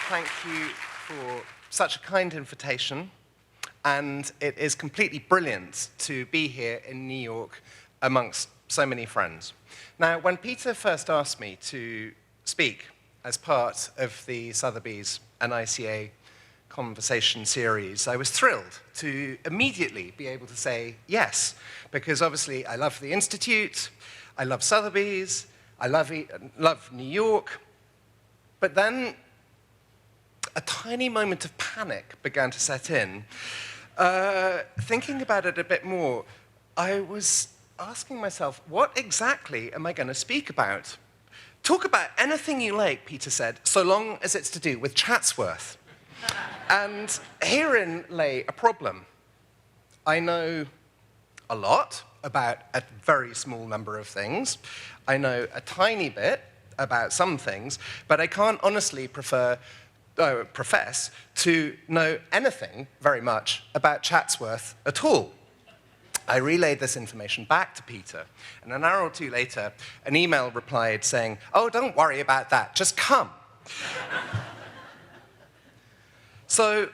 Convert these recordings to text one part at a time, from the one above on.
thank you for such a kind invitation, and it is completely brilliant to be here in New York amongst so many friends. Now, when Peter first asked me to speak as part of the Sotheby's and ICA conversation series, I was thrilled to immediately be able to say yes, because obviously I love the Institute, I love Sotheby's, I love New York, but then a tiny moment of panic began to set in. Thinking about it a bit more, I was asking myself, what exactly am I going to speak about? Talk about anything you like, Peter said, so long as it's to do with Chatsworth. And herein lay a problem. I know a lot about a very small number of things. I know a tiny bit about some things, but I can't honestly profess to know anything very much about Chatsworth at all. I relayed this information back to Peter, and an hour or two later, an email replied saying, "Oh, don't worry about that, just come." So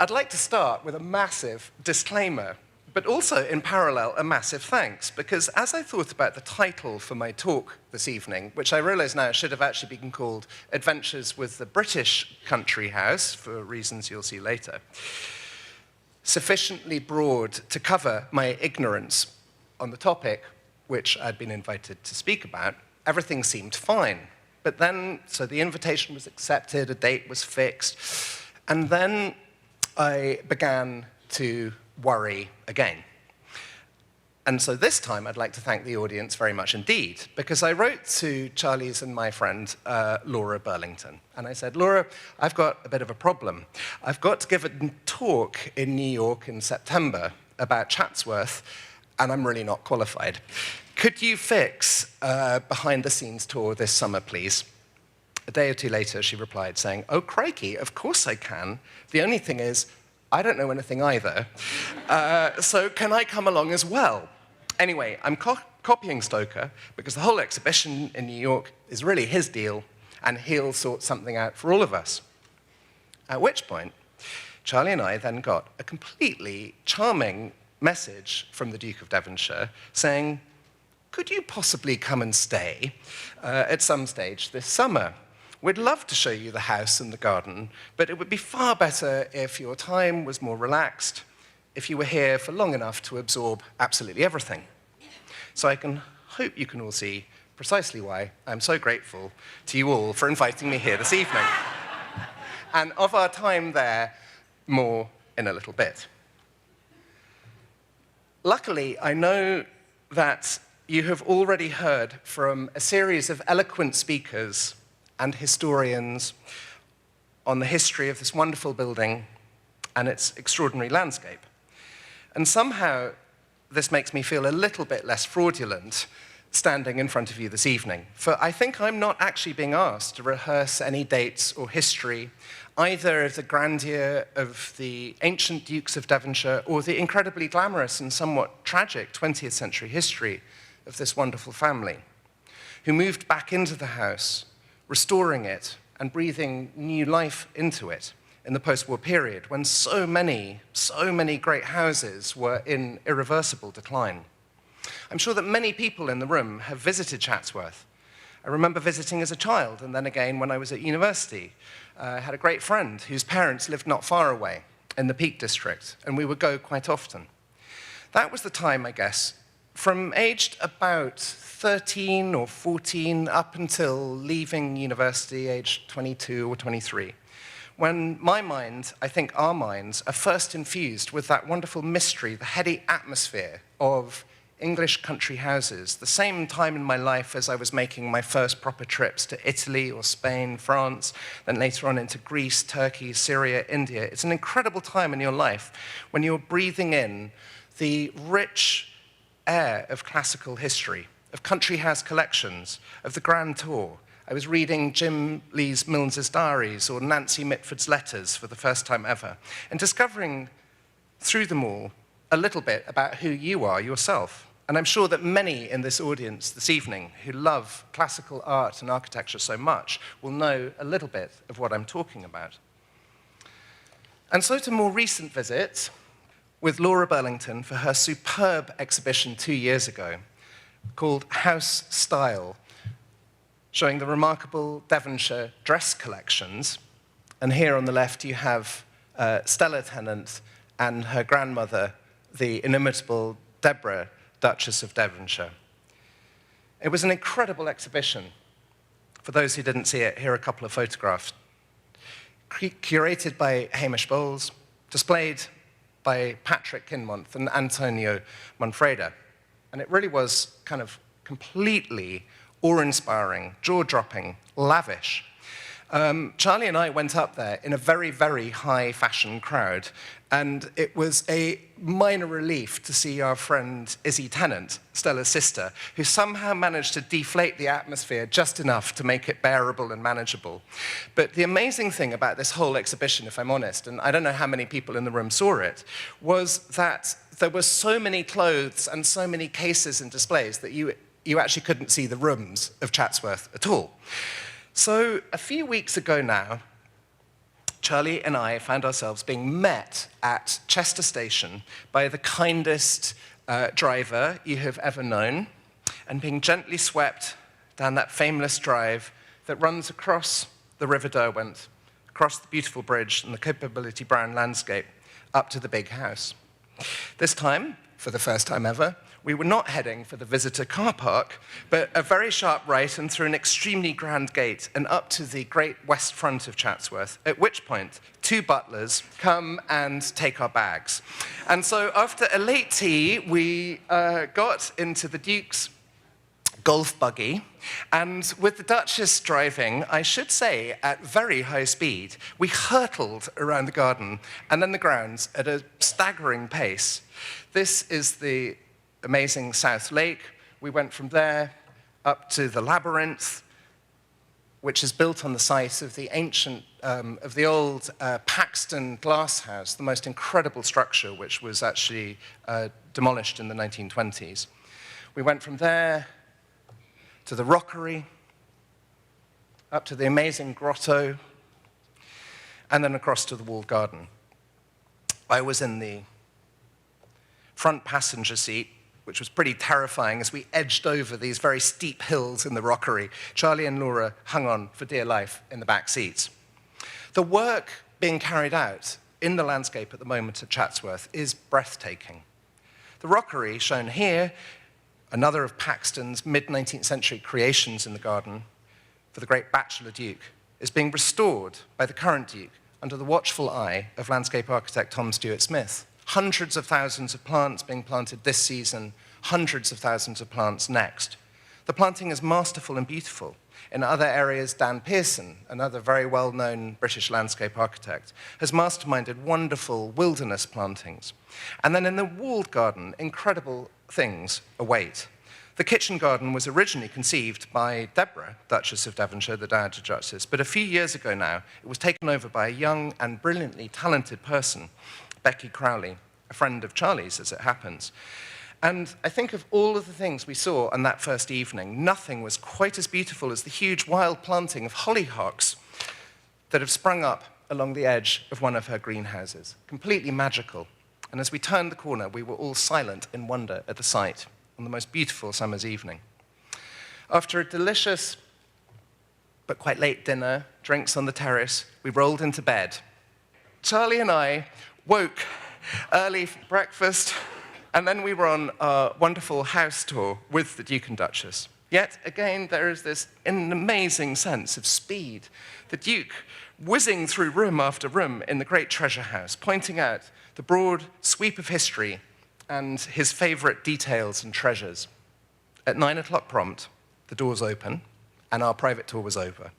I'd like to start with a massive disclaimer, but also in parallel a massive thanks, because as I thought about the title for my talk this evening, which I realize now should have actually been called Adventures with the British Country House, for reasons you'll see later, sufficiently broad to cover my ignorance on the topic which I'd been invited to speak about, everything seemed fine. But then, so the invitation was accepted, a date was fixed, and then I began to worry again. And so this time I'd like to thank the audience very much indeed, because I wrote to Charlie's and my friend Laura Burlington, and I said, "Laura, I've got a bit of a problem. I've got to give a talk in New York in September about Chatsworth, and I'm really not qualified. Could you fix a behind-the-scenes tour this summer, please?" A day or two later, she replied saying, "Oh, crikey, of course I can. The only thing is, I don't know anything either. So can I come along as well?" Anyway, I'm copying Stoker because the whole exhibition in New York is really his deal, and he'll sort something out for all of us. At which point, Charlie and I then got a completely charming message from the Duke of Devonshire saying, "Could you possibly come and stay at some stage this summer? We'd love to show you the house and the garden, but it would be far better if your time was more relaxed, if you were here for long enough to absorb absolutely everything." So I can hope you can all see precisely why I'm so grateful to you all for inviting me here this evening. And of our time there, more in a little bit. Luckily, I know that you have already heard from a series of eloquent speakers and historians on the history of this wonderful building and its extraordinary landscape. And somehow, this makes me feel a little bit less fraudulent standing in front of you this evening, for I think I'm not actually being asked to rehearse any dates or history, either of the grandeur of the ancient Dukes of Devonshire or the incredibly glamorous and somewhat tragic 20th century history of this wonderful family, who moved back into the house, restoring it and breathing new life into it in the post-war period when so many great houses were in irreversible decline. I'm sure that many people in the room have visited Chatsworth. I remember visiting as a child, and then again when I was at university. I had a great friend whose parents lived not far away in the Peak District, and we would go quite often. That was the time, I guess, from aged about 13 or 14 up until leaving university, aged 22 or 23, when my mind, I think our minds, are first infused with that wonderful mystery, the heady atmosphere of English country houses, the same time in my life as I was making my first proper trips to Italy or Spain, France, then later on into Greece, Turkey, Syria, India. It's an incredible time in your life when you're breathing in the rich air of classical history, of country house collections, of the Grand Tour. I was reading Jim Lee Mills's diaries or Nancy Mitford's letters for the first time ever, and discovering through them all a little bit about who you are yourself. And I'm sure that many in this audience this evening who love classical art and architecture so much will know a little bit of what I'm talking about. And so to more recent visits with Laura Burlington for her superb exhibition 2 years ago called House Style, showing the remarkable Devonshire dress collections. And here on the left you have Stella Tennant and her grandmother, the inimitable Deborah, Duchess of Devonshire. It was an incredible exhibition. For those who didn't see it, here are a couple of photographs. Curated by Hamish Bowles, displayed by Patrick Kinmonth and Antonio Manfreda. And it really was kind of completely awe-inspiring, jaw-dropping, lavish. Charlie and I went up there in a very, very high-fashion crowd, and it was a minor relief to see our friend Izzy Tennant, Stella's sister, who somehow managed to deflate the atmosphere just enough to make it bearable and manageable. But the amazing thing about this whole exhibition, if I'm honest, and I don't know how many people in the room saw it, was that there were so many clothes and so many cases and displays that you actually couldn't see the rooms of Chatsworth at all. So a few weeks ago now, Charlie and I found ourselves being met at Chester Station by the kindest driver you have ever known, and being gently swept down that famous drive that runs across the River Derwent, across the beautiful bridge and the Capability Brown landscape, up to the big house. This time, for the first time ever, we were not heading for the visitor car park, but a very sharp right and through an extremely grand gate and up to the great west front of Chatsworth, at which point 2 butlers come and take our bags. And so after a late tea, we got into the Duke's golf buggy, and with the Duchess driving, I should say, at very high speed, we hurtled around the garden and then the grounds at a staggering pace. This is the amazing South Lake. We went from there up to the Labyrinth, which is built on the site of the ancient, of the old Paxton glass house, the most incredible structure, which was actually demolished in the 1920s. We went from there to the Rockery, up to the amazing grotto, and then across to the walled garden. I was in the front passenger seat, which was pretty terrifying as we edged over these very steep hills in the Rockery. Charlie and Laura hung on for dear life in the back seats. The work being carried out in the landscape at the moment at Chatsworth is breathtaking. The Rockery, shown here, another of Paxton's mid-19th century creations in the garden for the great bachelor Duke, is being restored by the current Duke under the watchful eye of landscape architect Tom Stuart Smith. Hundreds of thousands of plants being planted this season, hundreds of thousands of plants next. The planting is masterful and beautiful. In other areas, Dan Pearson, another very well-known British landscape architect, has masterminded wonderful wilderness plantings. And then in the walled garden, incredible things await. The kitchen garden was originally conceived by Deborah, Duchess of Devonshire, the Dowager Duchess, but a few years ago now, it was taken over by a young and brilliantly talented person, Becky Crowley, a friend of Charlie's, as it happens. And I think of all of the things we saw on that first evening, nothing was quite as beautiful as the huge wild planting of hollyhocks that have sprung up along the edge of one of her greenhouses. Completely magical. And as we turned the corner, we were all silent in wonder at the sight on the most beautiful summer's evening. After a delicious but quite late dinner, drinks on the terrace, we rolled into bed. Charlie and I woke early for breakfast, and then we were on our wonderful house tour with the Duke and Duchess. Yet again, there is this amazing sense of speed. The Duke whizzing through room after room in the great treasure house, pointing out the broad sweep of history and his favorite details and treasures. At 9 o'clock prompt, the doors open, and our private tour was over.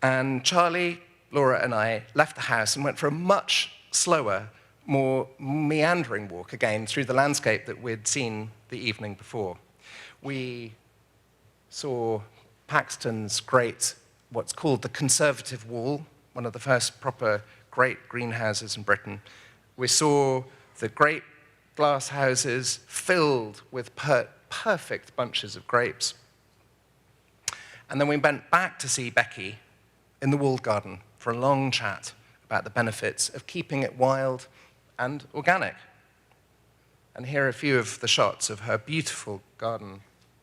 And Charlie, Laura, and I left the house and went for a much slower, more meandering walk again through the landscape that we'd seen the evening before. We saw Paxton's great, what's called the Conservative Wall, one of the first proper great greenhouses in Britain. We saw the great glass houses filled with perfect bunches of grapes. And then we went back to see Becky in the walled garden for a long chat about the benefits of keeping it wild and organic. And here are a few of the shots of her beautiful garden,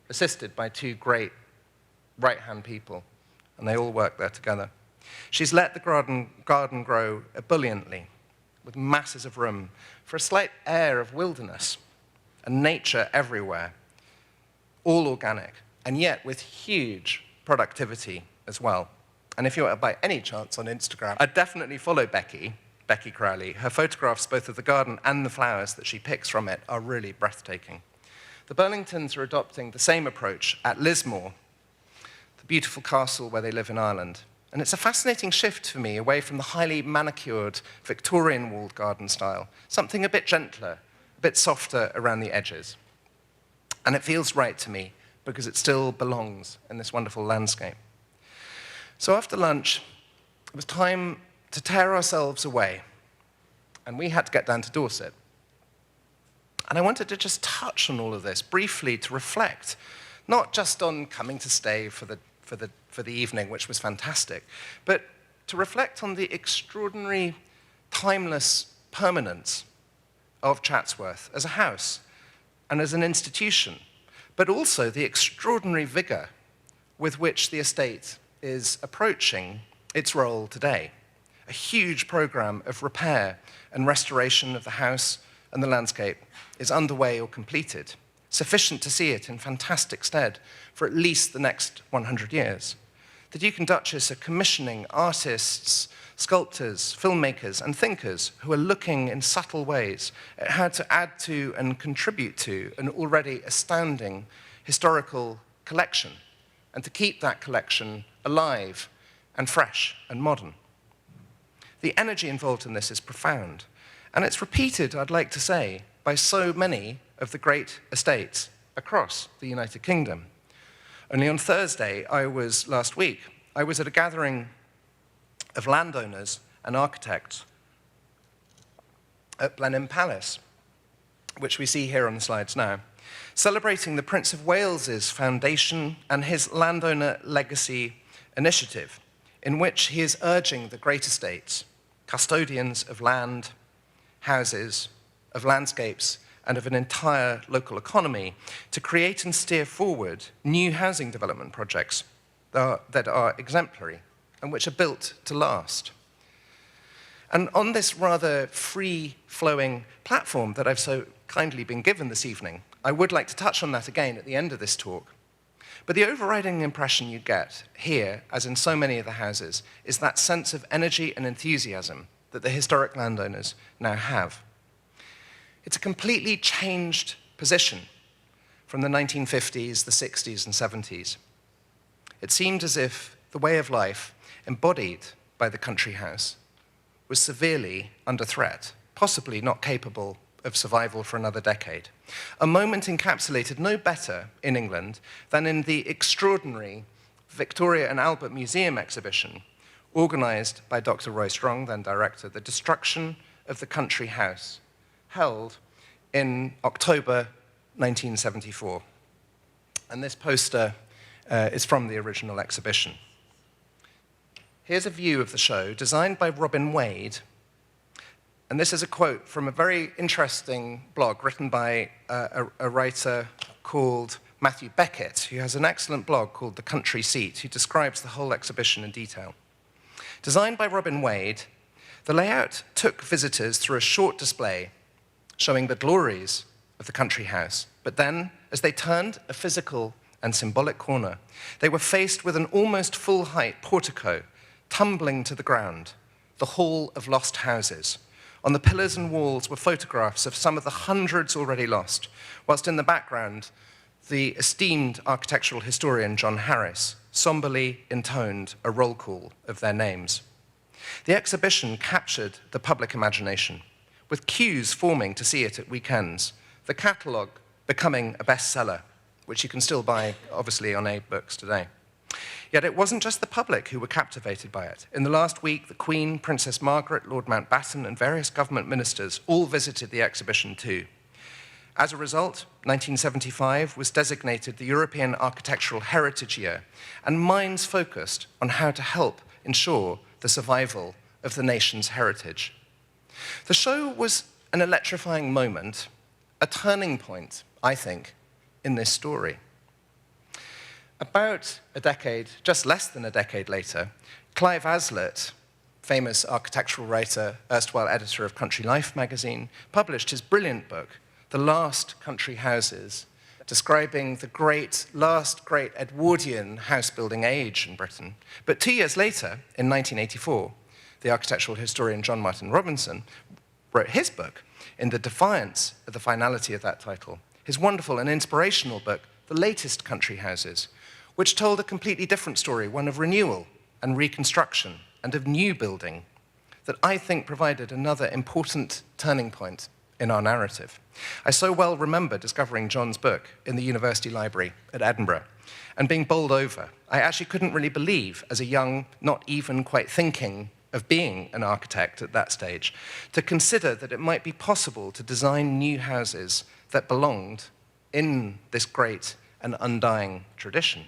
assisted by two great right-hand people, and they all work there together. She's let the garden grow ebulliently, with masses of room for a slight air of wilderness and nature everywhere, all organic, and yet with huge productivity as well. And if you're by any chance on Instagram, I'd definitely follow Becky Crowley. Her photographs, both of the garden and the flowers that she picks from it, are really breathtaking. The Burlingtons are adopting the same approach at Lismore, the beautiful castle where they live in Ireland. And it's a fascinating shift for me away from the highly manicured Victorian walled garden style, something a bit gentler, a bit softer around the edges. And it feels right to me because it still belongs in this wonderful landscape. So after lunch, it was time to tear ourselves away, and we had to get down to Dorset. And I wanted to just touch on all of this briefly to reflect, not just on coming to stay for the evening, which was fantastic, but to reflect on the extraordinary, timeless permanence of Chatsworth as a house and as an institution, but also the extraordinary vigor with which the estate is approaching its role today. A huge program of repair and restoration of the house and the landscape is underway or completed, sufficient to see it in fantastic stead for at least the next 100 years. The Duke and Duchess are commissioning artists, sculptors, filmmakers, and thinkers who are looking in subtle ways at how to add to and contribute to an already astounding historical collection, and to keep that collection alive and fresh and modern. The energy involved in this is profound, and it's repeated, I'd like to say, by so many of the great estates across the United Kingdom. Only on Thursday, last week, I was at a gathering of landowners and architects at Blenheim Palace, which we see here on the slides now, celebrating the Prince of Wales's foundation and his landowner legacy initiative, in which he is urging the great estates, custodians of land, houses, of landscapes, and of an entire local economy, to create and steer forward new housing development projects that are exemplary and which are built to last. And on this rather free-flowing platform that I've so kindly been given this evening, I would like to touch on that again at the end of this talk. But the overriding impression you get here, as in so many of the houses, is that sense of energy and enthusiasm that the historic landowners now have. It's a completely changed position from the 1950s, the 60s, and 70s. It seemed as if the way of life embodied by the country house was severely under threat, possibly not capable of survival for another decade. A moment encapsulated no better in England than in the extraordinary Victoria and Albert Museum exhibition organized by Dr. Roy Strong, then director, The Destruction of the Country House, held in October 1974. And this poster is from the original exhibition. Here's a view of the show designed by Robin Wade. And this is a quote from a very interesting blog written by a writer called Matthew Beckett, who has an excellent blog called The Country Seat, who describes the whole exhibition in detail. Designed by Robin Wade, the layout took visitors through a short display showing the glories of the country house. But then, as they turned a physical and symbolic corner, they were faced with an almost full-height portico tumbling to the ground, the Hall of Lost Houses. On the pillars and walls were photographs of some of the hundreds already lost, whilst in the background, the esteemed architectural historian John Harris somberly intoned a roll call of their names. The exhibition captured the public imagination, with queues forming to see it at weekends, the catalogue becoming a bestseller, which you can still buy, obviously, on Abe Books today. Yet it wasn't just the public who were captivated by it. In the last week, the Queen, Princess Margaret, Lord Mountbatten, and various government ministers all visited the exhibition too. As a result, 1975 was designated the European Architectural Heritage Year, and minds focused on how to help ensure the survival of the nation's heritage. The show was an electrifying moment, a turning point, I think, in this story. About a decade, just less than a decade later, Clive Aslett, famous architectural writer, erstwhile editor of Country Life magazine, published his brilliant book, The Last Country Houses, describing the last great Edwardian house-building age in Britain. But 2 years later, in 1984, the architectural historian John Martin Robinson wrote his book in the defiance of the finality of that title, his wonderful and inspirational book, The Latest Country Houses, which told a completely different story, one of renewal and reconstruction and of new building, that I think provided another important turning point in our narrative. I so well remember discovering John's book in the University Library at Edinburgh and being bowled over. I actually couldn't really believe, as a young, not even quite thinking of being an architect at that stage, to consider that it might be possible to design new houses that belonged in this great and undying tradition.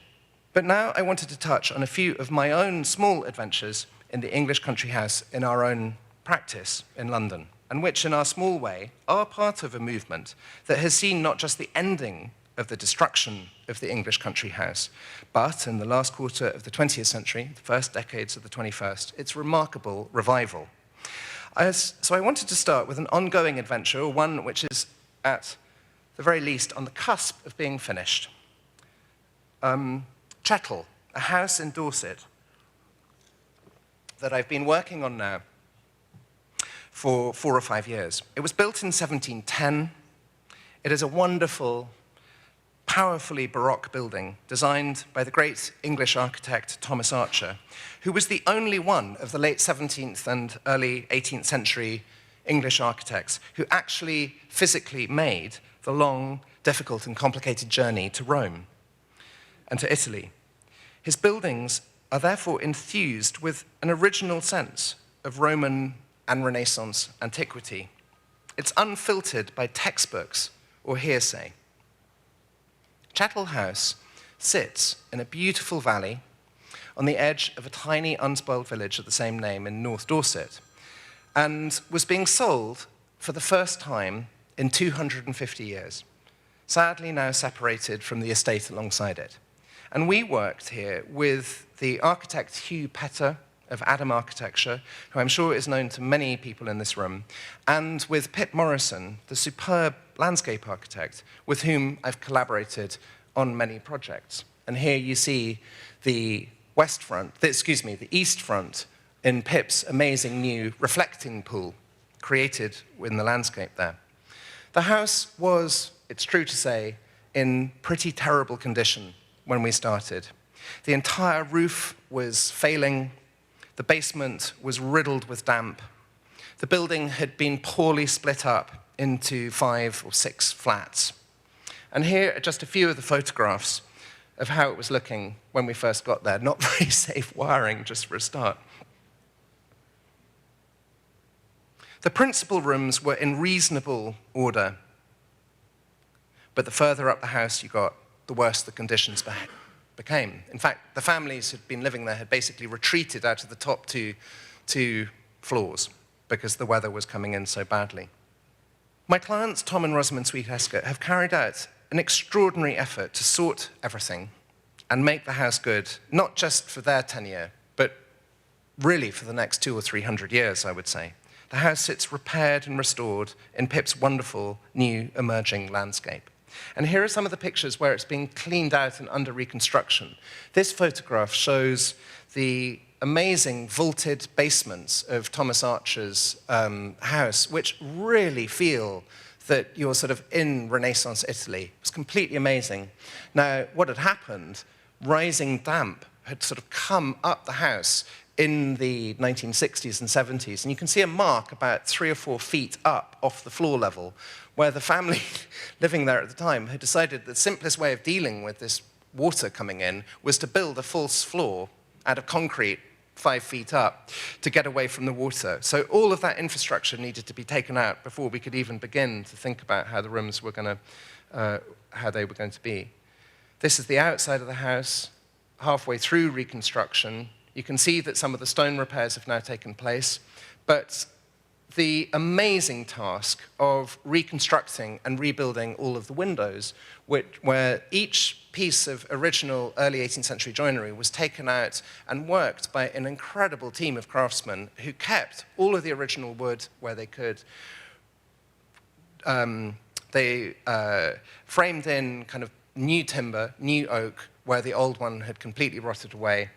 But now I wanted to touch on a few of my own small adventures in the English country house in our own practice in London, and which, in our small way, are part of a movement that has seen not just the ending of the destruction of the English country house, but in the last quarter of the 20th century, the first decades of the 21st, its remarkable revival. So I wanted to start with an ongoing adventure, one which is at the very least on the cusp of being finished. Chettle, a house in Dorset that I've been working on now for 4 or 5 years. It was built in 1710. It is a wonderful, powerfully Baroque building designed by the great English architect Thomas Archer, who was the only one of the late 17th and early 18th century English architects who actually physically made the long, difficult, and complicated journey to Rome and to Italy. His buildings are therefore infused with an original sense of Roman and Renaissance antiquity. It's unfiltered by textbooks or hearsay. Chettle House sits in a beautiful valley on the edge of a tiny, unspoiled village of the same name in North Dorset, and was being sold for the first time in 250 years, sadly now separated from the estate alongside it. And we worked here with the architect Hugh Petter of Adam Architecture, who I'm sure is known to many people in this room, and with Pitt Morrison, the superb landscape architect with whom I've collaborated on many projects. And here you see the the east front in Pitt's amazing new reflecting pool created in the landscape there. The house was, it's true to say, in pretty terrible condition when we started. The entire roof was failing. The basement was riddled with damp. The building had been poorly split up into 5 or 6 flats. And here are just a few of the photographs of how it was looking when we first got there. Not very safe wiring, just for a start. The principal rooms were in reasonable order, but the further up the house you got, the worse the conditions became. In fact, the families who'd been living there had basically retreated out of the top two floors because the weather was coming in so badly. My clients, Tom and Rosamond Sweet-Escott, have carried out an extraordinary effort to sort everything and make the house good, not just for their tenure, but really for the next 200 or 300 years, I would say. The house sits repaired and restored in Pitt's wonderful new emerging landscape. And here are some of the pictures where it's being cleaned out and under reconstruction. This photograph shows the amazing vaulted basements of Thomas Archer's house, which really feel that you're sort of in Renaissance Italy. It was completely amazing. Now, what had happened, rising damp had sort of come up the house in the 1960s and 70s, and you can see a mark about 3 or 4 feet up off the floor level, where the family living there at the time had decided the simplest way of dealing with this water coming in was to build a false floor out of concrete 5 feet up to get away from the water. So all of that infrastructure needed to be taken out before we could even begin to think about how the rooms were going to, how they were going to be. This is the outside of the house, halfway through reconstruction. You can see that some of the stone repairs have now taken place, but the amazing task of reconstructing and rebuilding all of the windows, where each piece of original early 18th century joinery was taken out and worked by an incredible team of craftsmen who kept all of the original wood where they could. They framed in kind of new timber, new oak, where the old one had completely rotted away.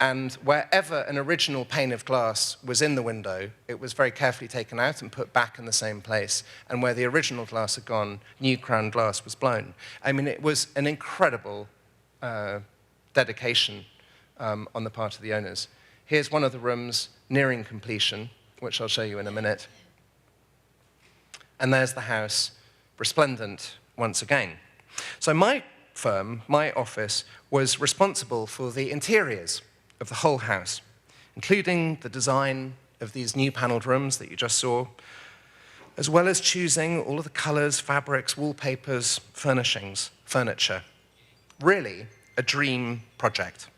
And wherever an original pane of glass was in the window, it was very carefully taken out and put back in the same place. And where the original glass had gone, new crown glass was blown. I mean, it was an incredible dedication on the part of the owners. Here's one of the rooms nearing completion, which I'll show you in a minute. And there's the house, resplendent once again. So my firm, my office, was responsible for the interiors of the whole house, including the design of these new paneled rooms that you just saw, as well as choosing all of the colors, fabrics, wallpapers, furnishings, furniture. Really, a dream project.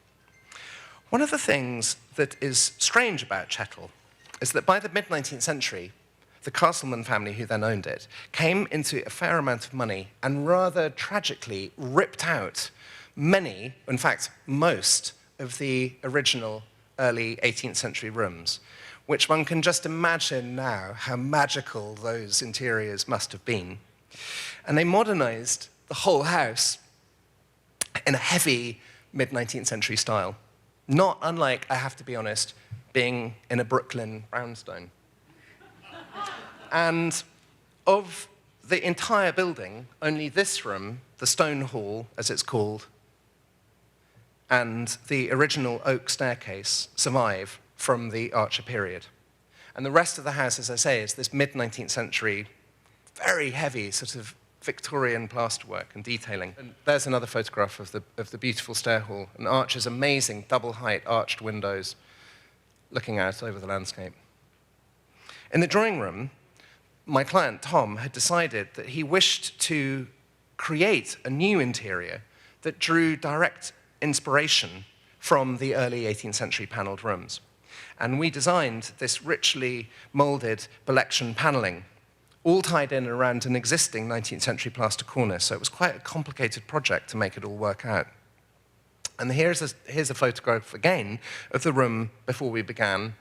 One of the things that is strange about Chettle is that by the mid-19th century, the Castleman family, who then owned it, came into a fair amount of money and rather tragically ripped out many, in fact, most, of the original early 18th century rooms, which one can just imagine now how magical those interiors must have been. And they modernized the whole house in a heavy mid-19th century style, not unlike, I have to be honest, being in a Brooklyn brownstone. And of the entire building, only this room, the stone hall, as it's called, and the original oak staircase survive from the Archer period. And the rest of the house, as I say, is this mid-19th century, very heavy sort of Victorian plasterwork and detailing. And there's another photograph of the beautiful stair hall, and Archer's amazing double-height arched windows looking out over the landscape. In the drawing room, my client, Tom, had decided that he wished to create a new interior that drew direct inspiration from the early 18th century paneled rooms. And we designed this richly molded Belection paneling, all tied in around an existing 19th century plaster cornice. So it was quite a complicated project to make it all work out. And here's a photograph again of the room before we began.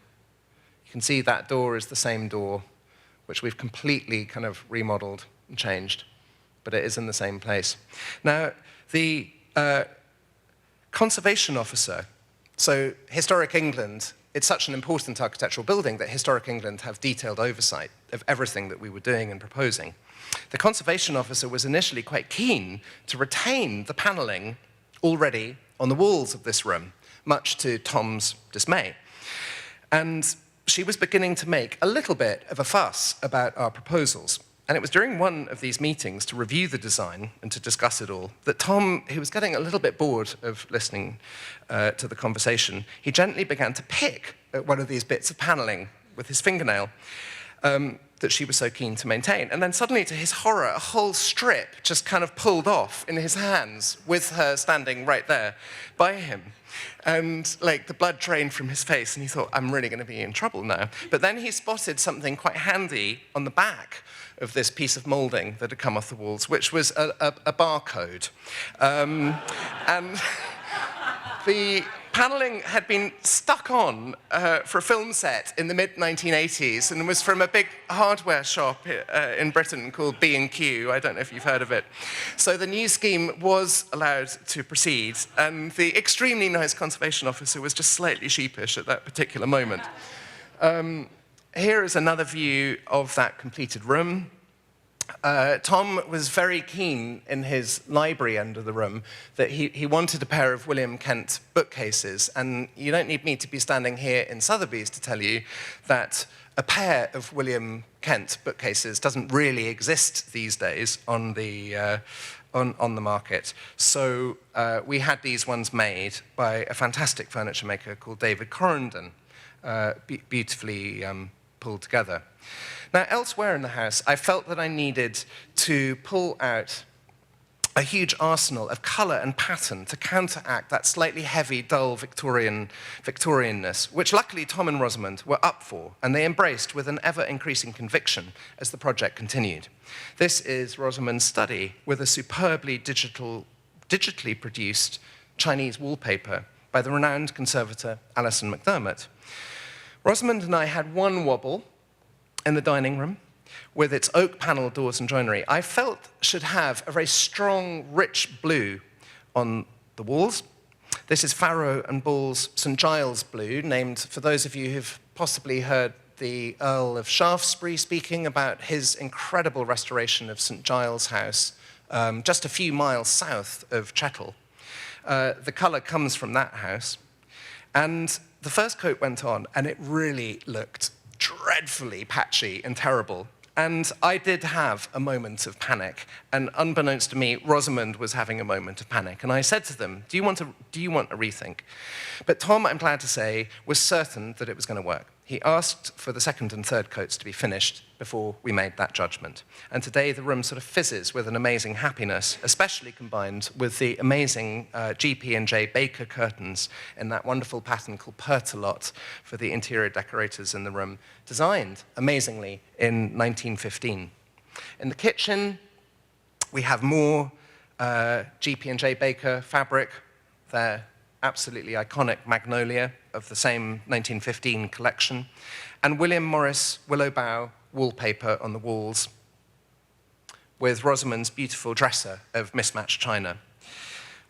You can see that door is the same door, which we've completely kind of remodeled and changed, but it is in the same place. Now, the conservation officer, so Historic England, it's such an important architectural building that Historic England have detailed oversight of everything that we were doing and proposing. The conservation officer was initially quite keen to retain the paneling already on the walls of this room, much to Tom's dismay. And she was beginning to make a little bit of a fuss about our proposals. And it was during one of these meetings to review the design and to discuss it all that Tom, who was getting a little bit bored of listening to the conversation, he gently began to pick at one of these bits of paneling with his fingernail that she was so keen to maintain. And then suddenly, to his horror, a whole strip just kind of pulled off in his hands with her standing right there by him. And like the blood drained from his face, and he thought, I'm really going to be in trouble now. But then he spotted something quite handy on the back of this piece of molding that had come off the walls, which was a barcode. And the paneling had been stuck on for a film set in the mid-1980s and was from a big hardware shop in Britain called B&Q. I don't know if you've heard of it. So the new scheme was allowed to proceed, and the extremely nice conservation officer was just slightly sheepish at that particular moment. Here is another view of that completed room. Tom was very keen in his library end of the room that he wanted a pair of William Kent bookcases, and you don't need me to be standing here in Sotheby's to tell you that a pair of William Kent bookcases doesn't really exist these days on the on the market. So we had these ones made by a fantastic furniture maker called David Correndon, beautifully pulled together. Now, elsewhere in the house, I felt that I needed to pull out a huge arsenal of colour and pattern to counteract that slightly heavy, dull Victorianness, which luckily Tom and Rosamond were up for, and they embraced with an ever-increasing conviction as the project continued. This is Rosamond's study with a superbly digitally produced Chinese wallpaper by the renowned conservator Alison McDermott. Rosamond and I had one wobble in the dining room, with its oak panel doors and joinery, I felt should have a very strong, rich blue on the walls. This is Farrow and Ball's St. Giles blue, named for those of you who've possibly heard the Earl of Shaftesbury speaking about his incredible restoration of St. Giles House, just a few miles south of Chettle. The colour comes from that house. And the first coat went on, and it really looked dreadfully patchy and terrible. And I did have a moment of panic, and unbeknownst to me, Rosamond was having a moment of panic. And I said to them, do you want a rethink? But Tom, I'm glad to say, was certain that it was going to work. He asked for the second and third coats to be finished before we made that judgment. And today the room sort of fizzes with an amazing happiness, especially combined with the amazing GP&J Baker curtains in that wonderful pattern called Pertolot for the interior decorators in the room, designed, amazingly, in 1915. In the kitchen, we have more GP&J Baker fabric. They're absolutely iconic magnolia of the same 1915 collection, and William Morris willow bough wallpaper on the walls with Rosamond's beautiful dresser of mismatched china.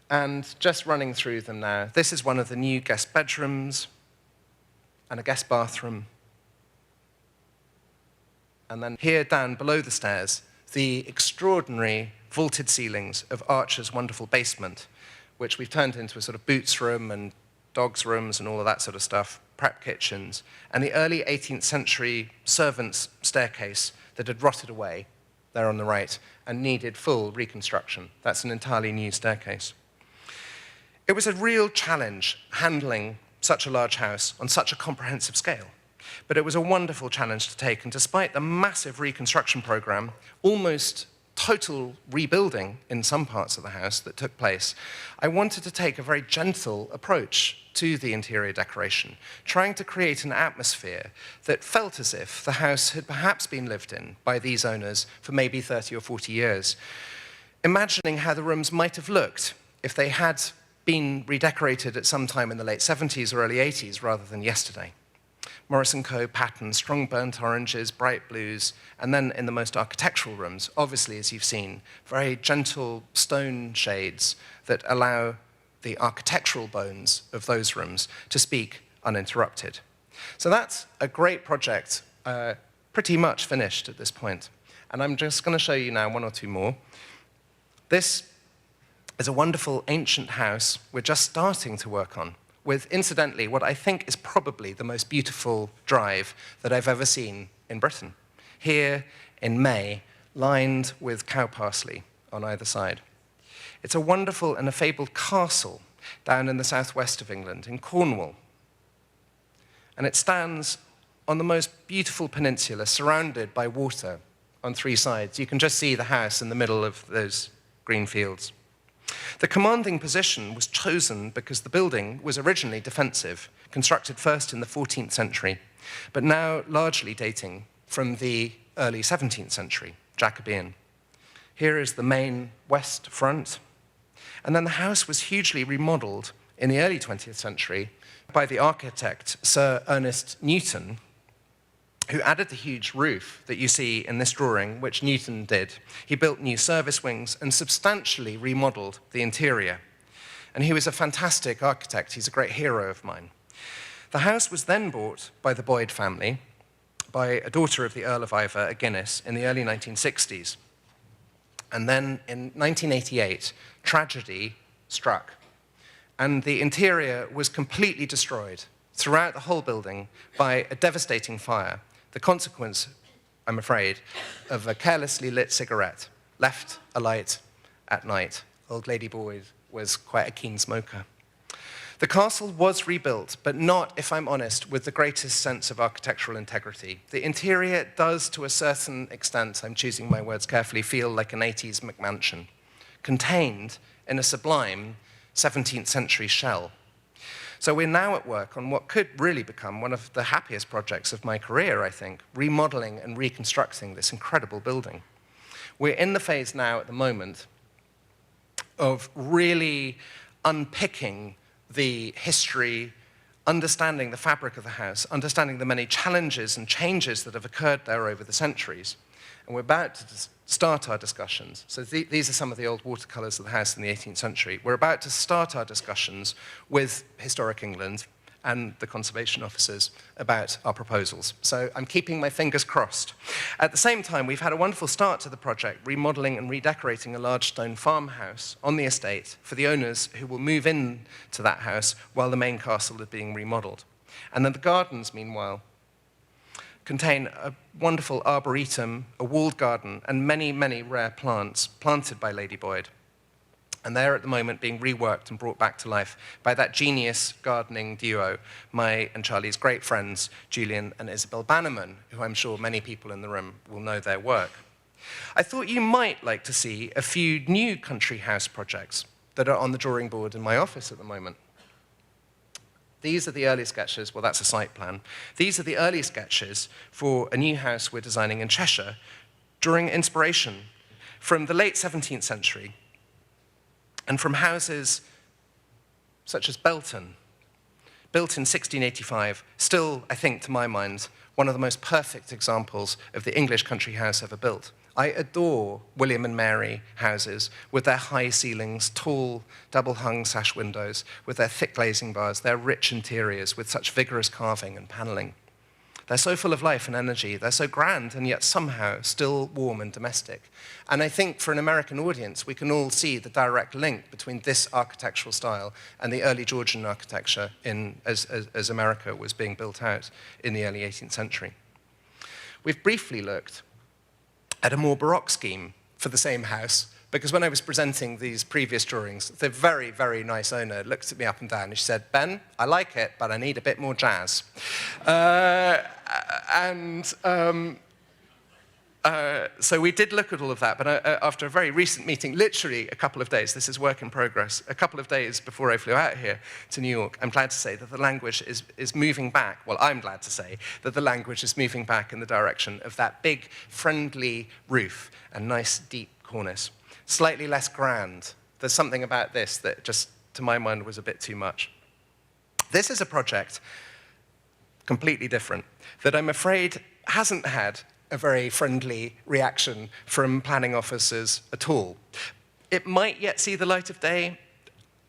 And just running through them now, this is one of the new guest bedrooms and a guest bathroom. And then here down below the stairs, the extraordinary vaulted ceilings of Archer's wonderful basement, which we've turned into a sort of boots room and dogs' rooms and all of that sort of stuff, prep kitchens, and the early 18th century servants' staircase that had rotted away there on the right and needed full reconstruction. That's an entirely new staircase. It was a real challenge handling such a large house on such a comprehensive scale, but it was a wonderful challenge to take, and despite the massive reconstruction program, almost total rebuilding in some parts of the house that took place, I wanted to take a very gentle approach to the interior decoration, trying to create an atmosphere that felt as if the house had perhaps been lived in by these owners for maybe 30 or 40 years, imagining how the rooms might have looked if they had been redecorated at some time in the late 70s or early 80s rather than yesterday. Morris & Co. pattern, strong burnt oranges, bright blues, and then in the most architectural rooms, obviously, as you've seen, very gentle stone shades that allow the architectural bones of those rooms to speak uninterrupted. So that's a great project, pretty much finished at this point. And I'm just going to show you now one or two more. This is a wonderful ancient house we're just starting to work on, with, incidentally, what I think is probably the most beautiful drive that I've ever seen in Britain. Here in May, lined with cow parsley on either side. It's a wonderful and a fabled castle down in the southwest of England, in Cornwall. And it stands on the most beautiful peninsula, surrounded by water on three sides. You can just see the house in the middle of those green fields. The commanding position was chosen because the building was originally defensive, constructed first in the 14th century, but now largely dating from the early 17th century, Jacobean. Here is the main west front. And then the house was hugely remodeled in the early 20th century by the architect Sir Ernest Newton, who added the huge roof that you see in this drawing, which Newton did. He built new service wings and substantially remodeled the interior. And he was a fantastic architect. He's a great hero of mine. The house was then bought by the Boyd family, by a daughter of the Earl of Iver, a Guinness, in the early 1960s. And then in 1988, tragedy struck. And the interior was completely destroyed throughout the whole building by a devastating fire. The consequence, I'm afraid, of a carelessly lit cigarette left alight at night. Old Lady Boyd was quite a keen smoker. The castle was rebuilt, but not, if I'm honest, with the greatest sense of architectural integrity. The interior does, to a certain extent, I'm choosing my words carefully, feel like an 80s McMansion, contained in a sublime 17th century shell. So we're now at work on what could really become one of the happiest projects of my career, I think, remodeling and reconstructing this incredible building. We're in the phase now at the moment of really unpicking the history, understanding the fabric of the house, understanding the many challenges and changes that have occurred there over the centuries. And we're about to start our discussions. So these are some of the old watercolors of the house in the 18th century. We're about to start our discussions with Historic England and the conservation officers about our proposals. So I'm keeping my fingers crossed. At the same time, we've had a wonderful start to the project, remodeling and redecorating a large stone farmhouse on the estate for the owners who will move in to that house while the main castle is being remodeled. And then the gardens, meanwhile, contain a wonderful arboretum, a walled garden, and many, many rare plants planted by Lady Boyd. And they're at the moment being reworked and brought back to life by that genius gardening duo, my and Charlie's great friends, Julian and Isabel Bannerman, who I'm sure many people in the room will know their work. I thought you might like to see a few new country house projects that are on the drawing board in my office at the moment. These are the early sketches, well, that's a site plan. These are the early sketches for a new house we're designing in Cheshire, drawing inspiration from the late 17th century, and from houses such as Belton, built in 1685, still, I think, to my mind, one of the most perfect examples of the English country house ever built. I adore William and Mary houses with their high ceilings, tall, double-hung sash windows, with their thick glazing bars, their rich interiors with such vigorous carving and paneling. They're so full of life and energy, they're so grand and yet somehow still warm and domestic. And I think for an American audience, we can all see the direct link between this architectural style and the early Georgian architecture as America was being built out in the early 18th century. We've briefly looked at a more Baroque scheme for the same house, because when I was presenting these previous drawings, the very, very nice owner looked at me up and down and she said, "Ben, I like it, but I need a bit more jazz." So we did look at all of that, but after a very recent meeting, literally a couple of days, this is work in progress, a couple of days before I flew out here to New York, I'm glad to say that the language is moving back. Well, I'm glad to say that the language is moving back in the direction of that big, friendly roof and nice, deep cornice. Slightly less grand. There's something about this that just, to my mind, was a bit too much. This is a project completely different that I'm afraid hasn't had a very friendly reaction from planning officers at all. It might yet see the light of day.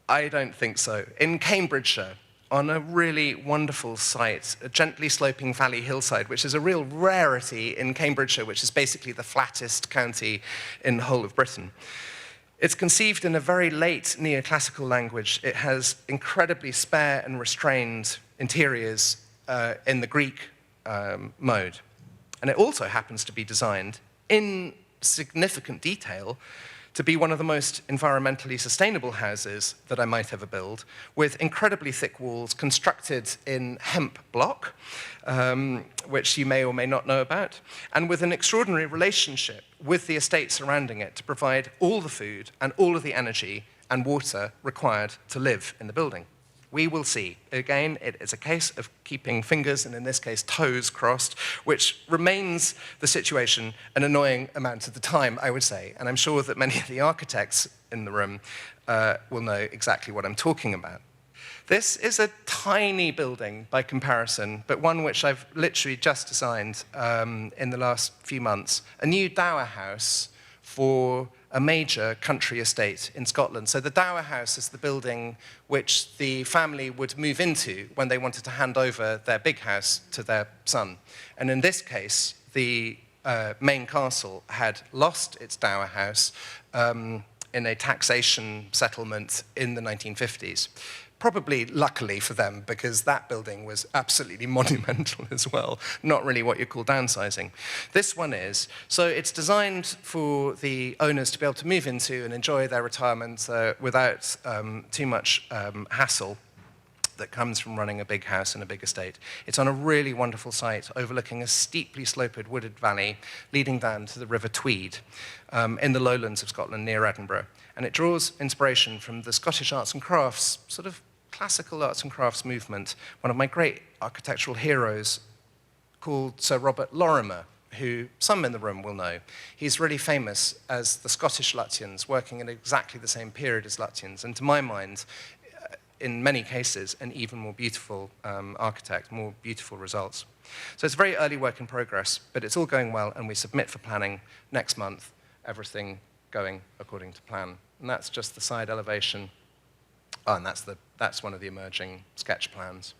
I don't think so. In Cambridgeshire, on a really wonderful site, a gently sloping valley hillside, which is a real rarity in Cambridgeshire, which is basically the flattest county in the whole of Britain. It's conceived in a very late neoclassical language. It has incredibly spare and restrained interiors in the Greek mode. And it also happens to be designed in significant detail to be one of the most environmentally sustainable houses that I might ever build, with incredibly thick walls constructed in hemp block, which you may or may not know about, and with an extraordinary relationship with the estate surrounding it to provide all the food and all of the energy and water required to live in the building. We will see. Again, it is a case of keeping fingers, and in this case, toes crossed, which remains the situation an annoying amount of the time, I would say. And I'm sure that many of the architects in the room will know exactly what I'm talking about. This is a tiny building by comparison, but one which I've literally just designed in the last few months, a new dower house for a major country estate in Scotland. So the dower house is the building which the family would move into when they wanted to hand over their big house to their son. And in this case, the main castle had lost its dower house in a taxation settlement in the 1950s. Probably luckily for them, because that building was absolutely monumental as well. Not really what you call downsizing. This one is. So it's designed for the owners to be able to move into and enjoy their retirement without too much hassle that comes from running a big house and a big estate. It's on a really wonderful site overlooking a steeply sloped wooded valley leading down to the River Tweed in the lowlands of Scotland near Edinburgh. And it draws inspiration from the Scottish arts and crafts, sort of classical arts and crafts movement. One of my great architectural heroes called Sir Robert Lorimer, who some in the room will know. He's really famous as the Scottish Lutyens, working in exactly the same period as Lutyens, and to my mind, in many cases, an even more beautiful architect, more beautiful results. So it's very early work in progress, but it's all going well, and we submit for planning next month, everything going according to plan. And that's just the side elevation. Oh, and that's one of the emerging sketch plans.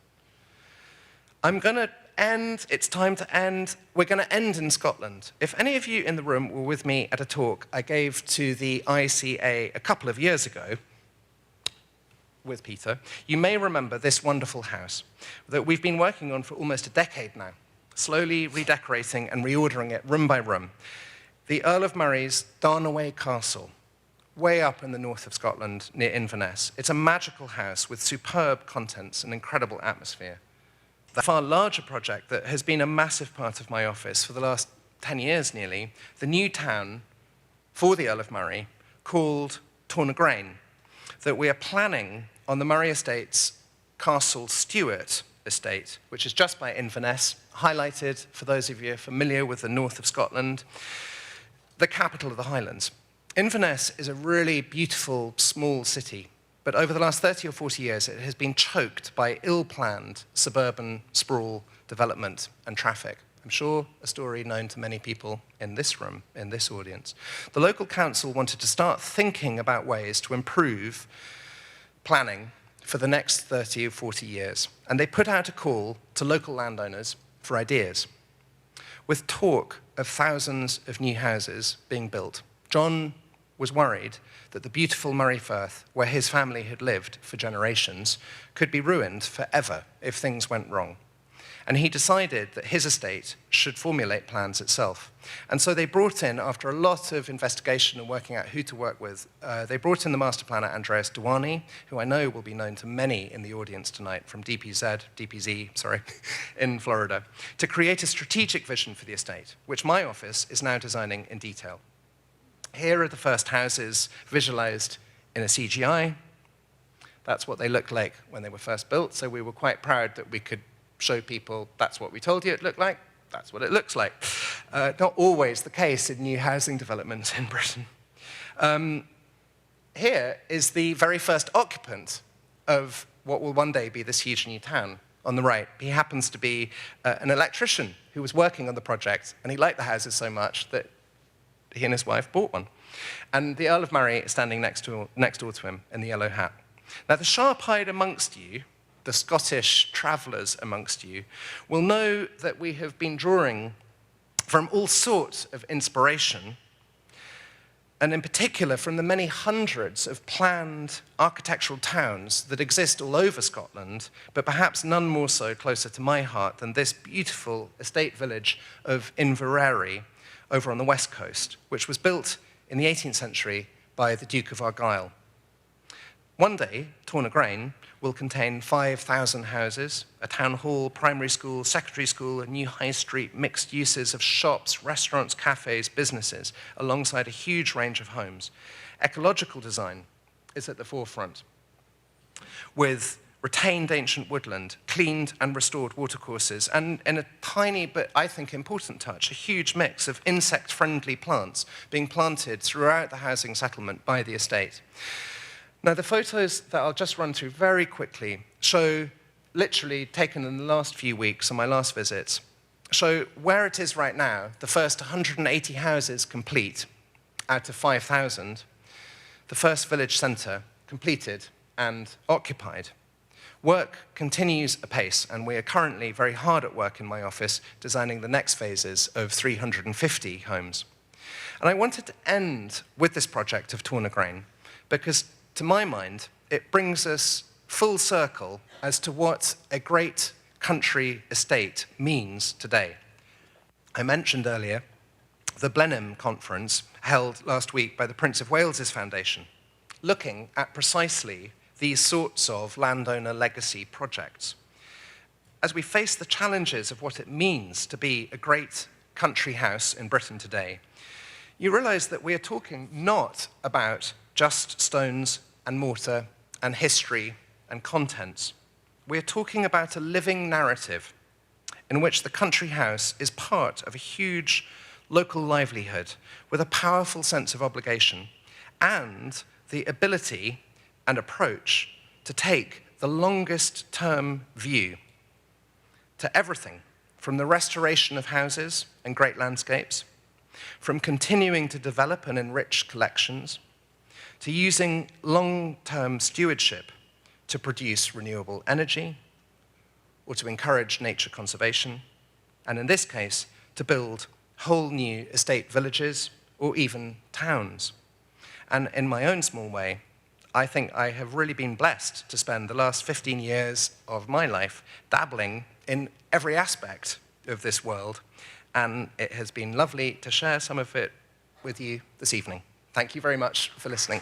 I'm going to end, it's time to end. We're going to end in Scotland. If any of you in the room were with me at a talk I gave to the ICA a couple of years ago, with Peter, you may remember this wonderful house that we've been working on for almost a decade now, slowly redecorating and reordering it room by room. The Earl of Murray's Darnaway Castle, way up in the north of Scotland near Inverness. It's a magical house with superb contents and incredible atmosphere. The far larger project that has been a massive part of my office for the last 10 years nearly, the new town for the Earl of Murray called Tornagrain, that we are planning on the Murray Estate's Castle Stewart estate, which is just by Inverness, highlighted for those of you familiar with the north of Scotland, the capital of the Highlands. Inverness is a really beautiful, small city, but over the last 30 or 40 years, it has been choked by ill-planned suburban sprawl, development, and traffic. I'm sure a story known to many people in this room, in this audience. The local council wanted to start thinking about ways to improve planning for the next 30 or 40 years, and they put out a call to local landowners for ideas. With talk of thousands of new houses being built, John was worried that the beautiful Moray Firth, where his family had lived for generations, could be ruined forever if things went wrong. And he decided that his estate should formulate plans itself. And so they brought in, after a lot of investigation and working out who to work with, they brought in the master planner, Andreas Dewani, who I know will be known to many in the audience tonight from DPZ, in Florida, to create a strategic vision for the estate, which my office is now designing in detail. Here are the first houses visualized in a CGI. That's what they looked like when they were first built, so we were quite proud that we could show people that's what we told you it looked like, that's what it looks like. Not always the case in new housing development in Britain. Here is the very first occupant of what will one day be this huge new town on the right. He happens to be an electrician who was working on the project, and he liked the houses so much that he and his wife bought one. And the Earl of Murray is standing next door to him in the yellow hat. Now, the sharp-eyed amongst you, the Scottish travellers amongst you, will know that we have been drawing from all sorts of inspiration, and in particular from the many hundreds of planned architectural towns that exist all over Scotland, but perhaps none more so closer to my heart than this beautiful estate village of Inveraray over on the west coast, which was built in the 18th century by the Duke of Argyll. One day, Tornagrain will contain 5,000 houses, a town hall, primary school, secondary school, a new high street, mixed uses of shops, restaurants, cafes, businesses, alongside a huge range of homes. Ecological design is at the forefront, with retained ancient woodland, cleaned and restored watercourses, and in a tiny but I think important touch, a huge mix of insect-friendly plants being planted throughout the housing settlement by the estate. Now, the photos that I'll just run through very quickly show, literally taken in the last few weeks on my last visits, show where it is right now, the first 180 houses complete out of 5,000, the first village centre completed and occupied. Work continues apace, and we are currently very hard at work in my office designing the next phases of 350 homes. And I wanted to end with this project of Tornagrain because, to my mind, it brings us full circle as to what a great country estate means today. I mentioned earlier the Blenheim Conference held last week by the Prince of Wales's Foundation, looking at precisely these sorts of landowner legacy projects. As we face the challenges of what it means to be a great country house in Britain today, you realize that we are talking not about just stones and mortar and history and contents. We are talking about a living narrative in which the country house is part of a huge local livelihood with a powerful sense of obligation and the ability and approach to take the longest term view to everything from the restoration of houses and great landscapes, from continuing to develop and enrich collections, to using long-term stewardship to produce renewable energy, or to encourage nature conservation, and in this case, to build whole new estate villages or even towns. And in my own small way, I think I have really been blessed to spend the last 15 years of my life dabbling in every aspect of this world, and it has been lovely to share some of it with you this evening. Thank you very much for listening.